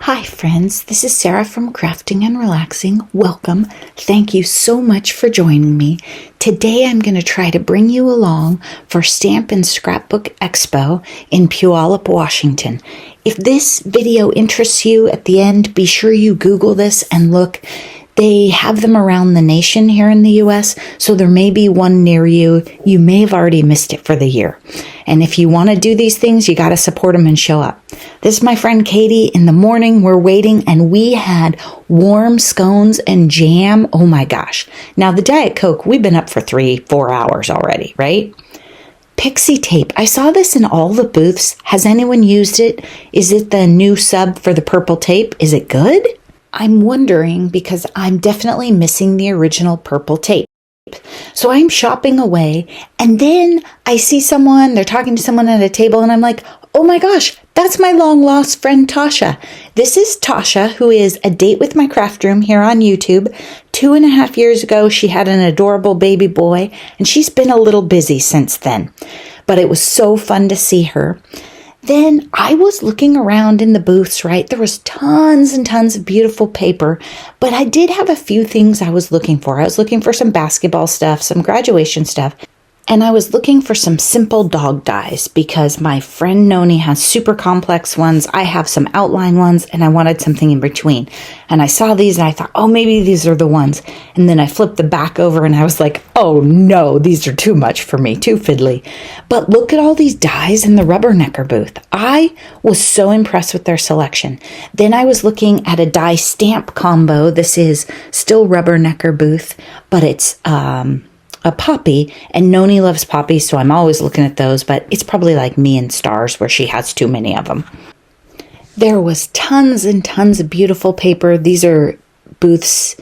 Hi friends, this is Sarah from Crafting and Relaxing. Welcome. Thank you so much for joining me. Today I'm going to try to bring you along for Stamp and Scrapbook Expo in Puyallup, Washington. If this video interests you at the end, be sure you Google this and look. They have them around the nation here in the US, so there may be one near you. You may have already missed it for the year. And if you want to do these things, you got to support them and show up. This is my friend Katie. In the morning, we're waiting, and we had warm scones and jam. Oh my gosh. Now, the Diet Coke, we've been up for 3-4 hours already, right? Pixie tape. I saw this in all the booths. Has anyone used it? Is it the new sub for the purple tape? Is it good? I'm wondering because I'm definitely missing the original purple tape. So I'm shopping away, and then I see someone, they're talking to someone at a table, and I'm like, oh my gosh, that's my long-lost friend Tasha. This is Tasha, who is a date with my craft room here on YouTube. 2.5 years ago, she had an adorable baby boy, and she's been a little busy since then. But it was so fun to see her. Then I was looking around in the booths, right? There was tons and tons of beautiful paper, but I did have a few things I was looking for. I was looking for some basketball stuff, some graduation stuff, and I was looking for some simple dog dies because my friend Noni has super complex ones. I have some outline ones, and I wanted something in between. And I saw these and I thought, oh, maybe these are the ones. And then I flipped the back over and I was like, oh no, these are too much for me, too fiddly. But look at all these dies in the Rubbernecker booth. I was so impressed with their selection. Then I was looking at a die stamp combo. This is still Rubbernecker booth, but it's a poppy, and Noni loves poppies, so I'm always looking at those, but it's probably like me and stars where she has too many of them. There was tons and tons of beautiful paper. These are booths.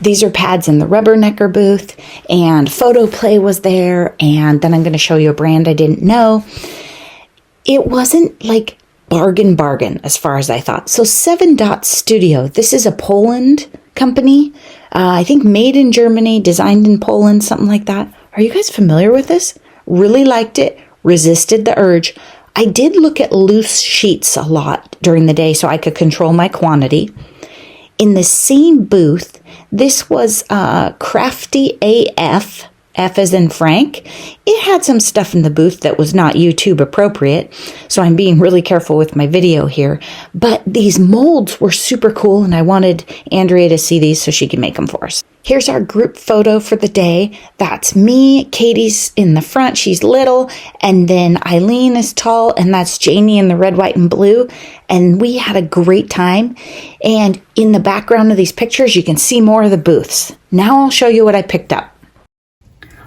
These are pads in the Rubbernecker booth, and Photo Play was there, and then I'm going to show you a brand I didn't know. It wasn't like bargain as far as I thought. So 7 Dot Studio, this is a Poland company. I think made in Germany, designed in Poland, something like that. Are you guys familiar with this? Really liked it, resisted the urge. I did look at loose sheets a lot during the day so I could control my quantity. In the same booth, this was Crafty AF, F as in Frank. It had some stuff in the booth that was not YouTube appropriate, so I'm being really careful with my video here. But these molds were super cool, and I wanted Andrea to see these so she can make them for us. Here's our group photo for the day. That's me. Katie's in the front. She's little. And then Eileen is tall, and that's Janie in the red, white, and blue. And we had a great time. And in the background of these pictures, you can see more of the booths. Now I'll show you what I picked up.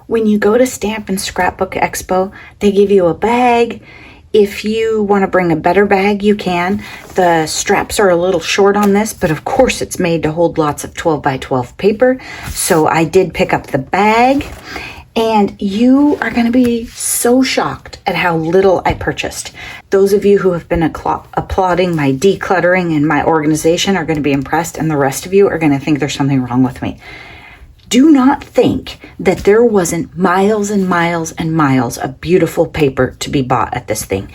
When you go to Stamp and Scrapbook Expo, they give you a bag. If you want to bring a better bag, you can. The straps are a little short on this, but of course it's made to hold lots of 12 by 12 paper. So I did pick up the bag, and you are going to be so shocked at how little I purchased. Those of you who have been applauding my decluttering and my organization are going to be impressed, and the rest of you are going to think there's something wrong with me. Do not think that there wasn't miles and miles and miles of beautiful paper to be bought at this thing.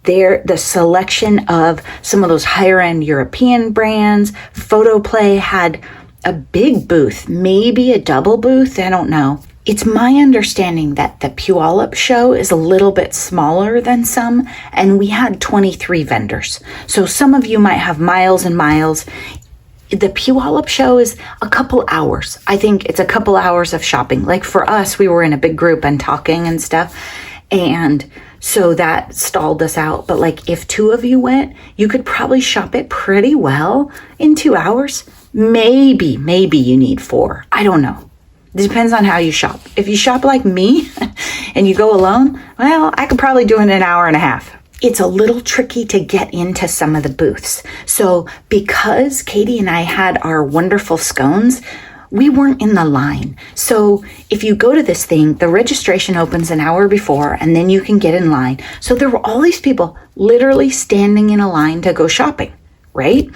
The selection of some of those higher-end European brands. Photo Play had a big booth, maybe a double booth, I don't know. It's my understanding that the Puyallup show is a little bit smaller than some, and we had 23 vendors. So some of you might have miles and miles. The Puyallup show is a couple hours. I think it's a couple hours of shopping. Like for us, we were in a big group and talking and stuff. And so that stalled us out. But like if 2 of you went, you could probably shop it pretty well in 2 hours. Maybe you need 4. I don't know. It depends on how you shop. If you shop like me and you go alone, well, I could probably do it in an hour and a half. It's a little tricky to get into some of the booths. So because Katie and I had our wonderful scones, we weren't in the line. So if you go to this thing, the registration opens an hour before, and then you can get in line. So there were all these people literally standing in a line to go shopping, right?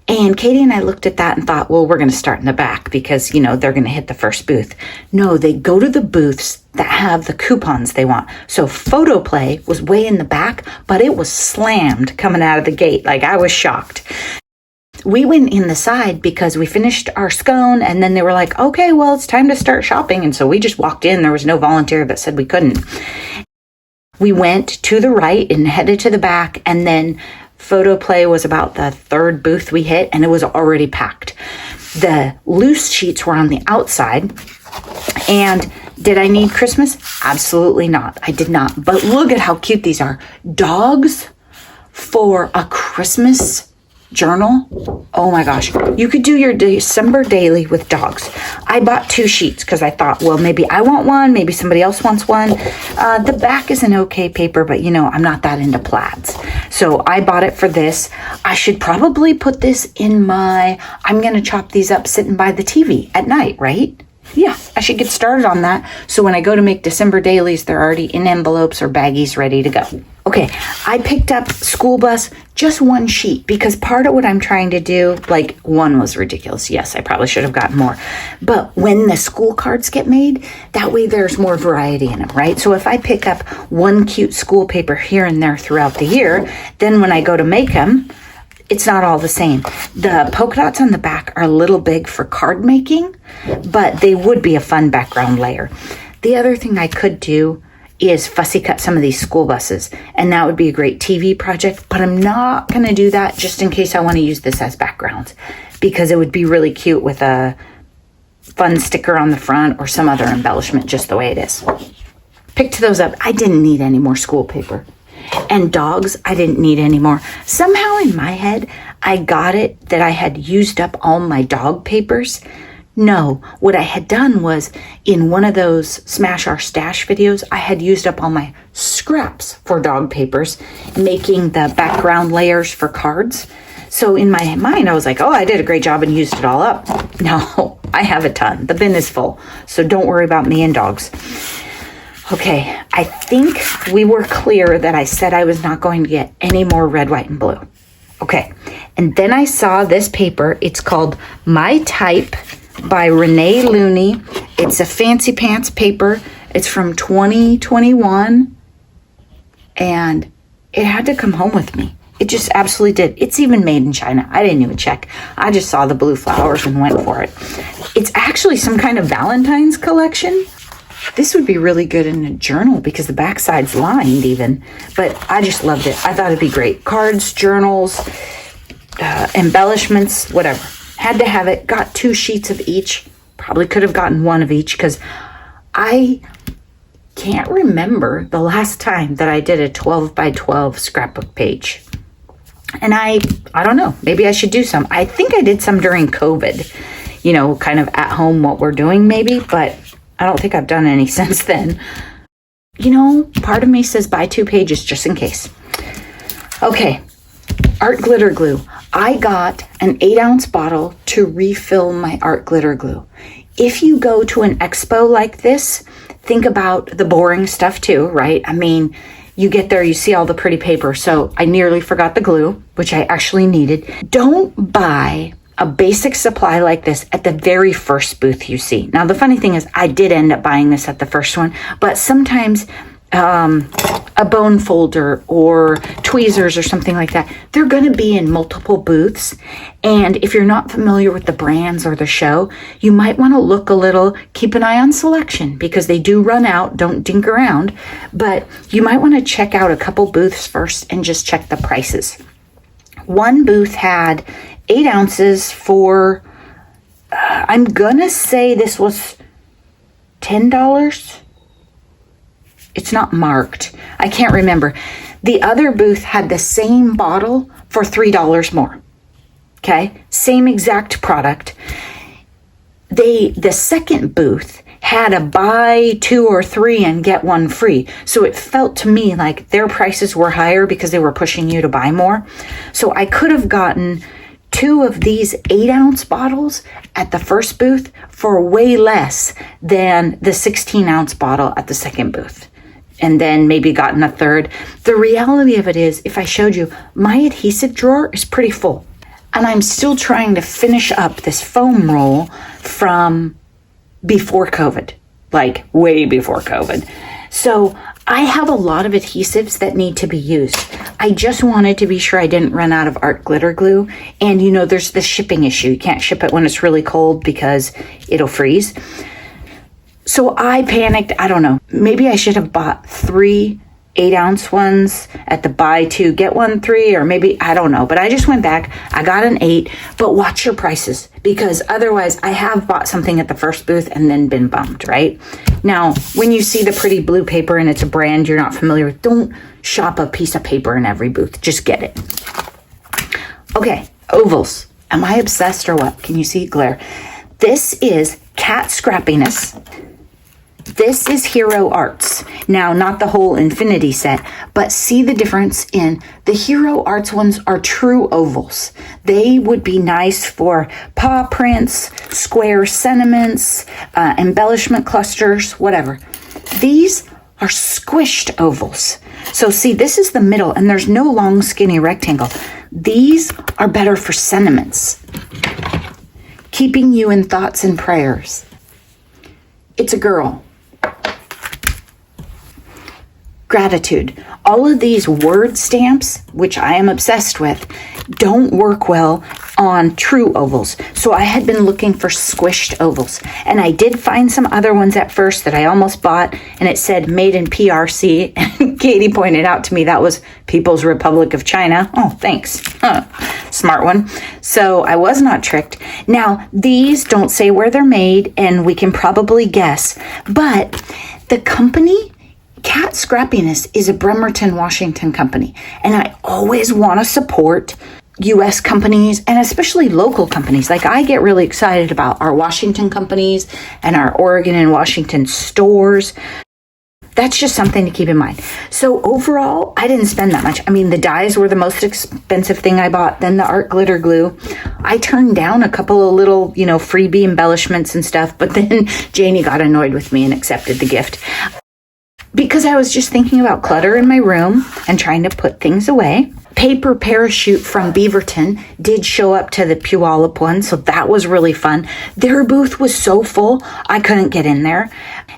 And Katie and I looked at that and thought, well, we're going to start in the back because, they're going to hit the first booth. No, they go to the booths that have the coupons they want. So Photo Play was way in the back, but it was slammed coming out of the gate. Like I was shocked. we went in the side because we finished our scone, and then they were like, okay, well, it's time to start shopping. And so we just walked in. There was no volunteer that said we couldn't. We went to the right and headed to the back, and then photo play was about the third booth we hit, and it was already packed. The loose sheets were on the outside. And did I need Christmas? Absolutely not. I did not. But look at how cute these are. Dogs for a Christmas journal. Oh my gosh. You could do your December daily with dogs. I bought 2 sheets because I thought, well, maybe I want one. Maybe somebody else wants one. The back is an okay paper, but I'm not that into plaids. So I bought it for this. I should probably put this in I'm going to chop these up sitting by the TV at night, right? Yeah, I should get started on that. So when I go to make December dailies, they're already in envelopes or baggies ready to go. Okay, I picked up school bus, just 1 sheet, because part of what I'm trying to do, 1 was ridiculous. Yes, I probably should have gotten more. But when the school cards get made, that way there's more variety in them, right? So if I pick up 1 cute school paper here and there throughout the year, then when I go to make them, it's not all the same. The polka dots on the back are a little big for card making, but they would be a fun background layer. The other thing I could do is fussy cut some of these school buses, and that would be a great TV project, but I'm not going to do that just in case I want to use this as backgrounds, because it would be really cute with a fun sticker on the front or some other embellishment just the way it is. Picked those up. I didn't need any more school paper. And dogs, I didn't need anymore. Somehow in my head, I got it that I had used up all my dog papers. No, what I had done was in one of those Smash Our Stash videos, I had used up all my scraps for dog papers, making the background layers for cards. So in my mind, I was like, oh, I did a great job and used it all up. No, I have a ton. The bin is full. So don't worry about me and dogs. Okay, I think we were clear that I said I was not going to get any more red, white, and blue. Okay, and then I saw this paper. It's called My Type by Renee Looney. It's a fancy pants paper. It's from 2021, and it had to come home with me. It just absolutely did. It's even made in China. I didn't even check. I just saw the blue flowers and went for it. It's actually some kind of Valentine's collection. This would be really good in a journal because the backside's lined even, but I just loved it. I thought it'd be great. Cards, journals, embellishments, whatever. Had to have it. Got 2 sheets of each. Probably could have gotten 1 of each because I can't remember the last time that I did a 12 by 12 scrapbook page. And I don't know, maybe I should do some. I think I did some during COVID, kind of at home what we're doing maybe, but I don't think I've done any since then. Part of me says buy 2 pages just in case. Okay, art glitter glue. I got an 8-ounce bottle to refill my art glitter glue. If you go to an expo like this, think about the boring stuff too, right? I mean, you get there, you see all the pretty paper. So I nearly forgot the glue, which I actually needed. Don't buy a basic supply like this at the very first booth you see. Now, the funny thing is I did end up buying this at the first one, but sometimes a bone folder or tweezers or something like that, they're going to be in multiple booths. And if you're not familiar with the brands or the show, you might want to look a little, keep an eye on selection because they do run out. Don't dink around, but you might want to check out a couple booths first and just check the prices. One booth had 8 ounces for, I'm going to say this was $10. It's not marked. I can't remember. The other booth had the same bottle for $3 more. Okay? Same exact product. The second booth had a buy 2 or 3 and get 1 free. So it felt to me like their prices were higher because they were pushing you to buy more. So I could have gotten 2 of these 8-ounce bottles at the first booth for way less than the 16-ounce bottle at the second booth. And then maybe gotten a third. The reality of it is, if I showed you, my adhesive drawer is pretty full. And I'm still trying to finish up this foam roll from before COVID, like way before COVID. So I have a lot of adhesives that need to be used. I just wanted to be sure I didn't run out of art glitter glue. And you know, there's the shipping issue. You can't ship it when it's really cold because it'll freeze. So I panicked. I don't know. Maybe I should have bought 3 8-ounce ones at the buy 2 get 1 3, or maybe, I don't know. But I just went back. I got an 8, but watch your prices, because otherwise I have bought something at the first booth and then been bummed, right? Now, when you see the pretty blue paper and it's a brand you're not familiar with, don't shop a piece of paper in every booth. Just get it. Okay, ovals. Am I obsessed or what? Can you see glare? This is Cat Scrappiness. This is Hero Arts. Now, not the whole infinity set, but see the difference in the Hero Arts ones are true ovals. They would be nice for paw prints, square sentiments, embellishment clusters, whatever. These are squished ovals. So see, this is the middle, and there's no long skinny rectangle. These are better for sentiments, keeping you in thoughts and prayers. It's a girl. Gratitude. All of these word stamps, which I am obsessed with, don't work well on true ovals. So I had been looking for squished ovals, and I did find some other ones at first that I almost bought, and it said made in PRC, and Katie pointed out to me that was People's Republic of China. Oh, thanks. Smart one. So I was not tricked. Now, these don't say where they're made, and we can probably guess, but the company Cat Scrappiness is a Bremerton, Washington company, and I always want to support U.S. companies, and especially local companies. Like, I get really excited about our Washington companies and our Oregon and Washington stores. That's just something to keep in mind. So overall, I didn't spend that much. I mean, the dies were the most expensive thing I bought, then the art glitter glue. I turned down a couple of little, freebie embellishments and stuff, but then Janie got annoyed with me and accepted the gift. Because I was just thinking about clutter in my room and trying to put things away. Paper Parachute from Beaverton did show up to the Puyallup one, so that was really fun. Their booth was so full, I couldn't get in there.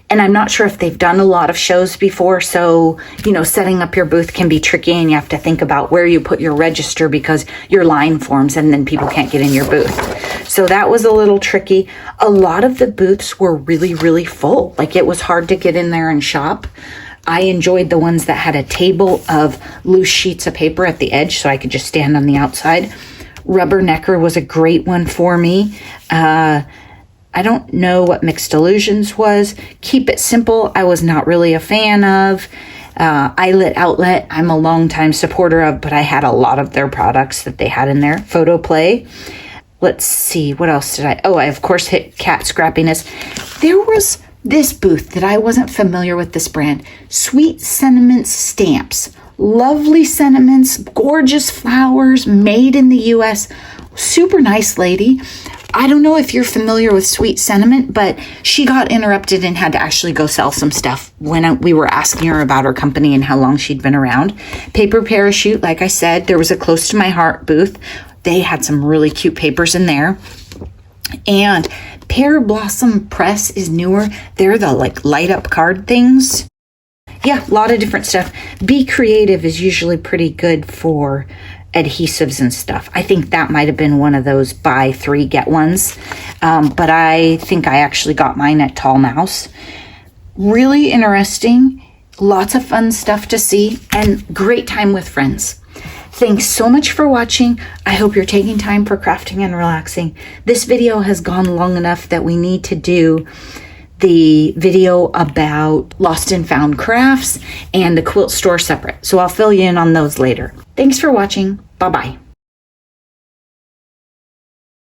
And I'm not sure if they've done a lot of shows before, so, setting up your booth can be tricky, and you have to think about where you put your register because your line forms and then people can't get in your booth. So that was a little tricky. A lot of the booths were really, really full. Like, it was hard to get in there and shop. I enjoyed the ones that had a table of loose sheets of paper at the edge so I could just stand on the outside. Rubbernecker was a great one for me. I don't know what Mixed Illusions was. Keep It Simple, I was not really a fan of. Eyelet Outlet, I'm a longtime supporter of, but I had a lot of their products that they had in there. Photo Play. Let's see, what else did I... Oh, I, of course, hit Cat Scrappiness. There was this booth that I wasn't familiar with this brand. Sweet Sentiments Stamps. Lovely sentiments, gorgeous flowers, made in the U.S. Super nice lady. I don't know if you're familiar with Sweet Sentiment, but she got interrupted and had to actually go sell some stuff when we were asking her about her company and how long she'd been around. Paper Parachute, like I said, there was a Close to My Heart booth. They had some really cute papers in there. And Pear Blossom Press is newer. They're the light up card things. Yeah, a lot of different stuff. Be Creative is usually pretty good for adhesives and stuff. I think that might have been one of those buy 3 get 1s. But I think I actually got mine at Tall Mouse. Really interesting. Lots of fun stuff to see and great time with friends. Thanks so much for watching. I hope you're taking time for crafting and relaxing. This video has gone long enough that we need to do the video about lost and found crafts and the quilt store separate. So I'll fill you in on those later. Thanks for watching. Bye-bye.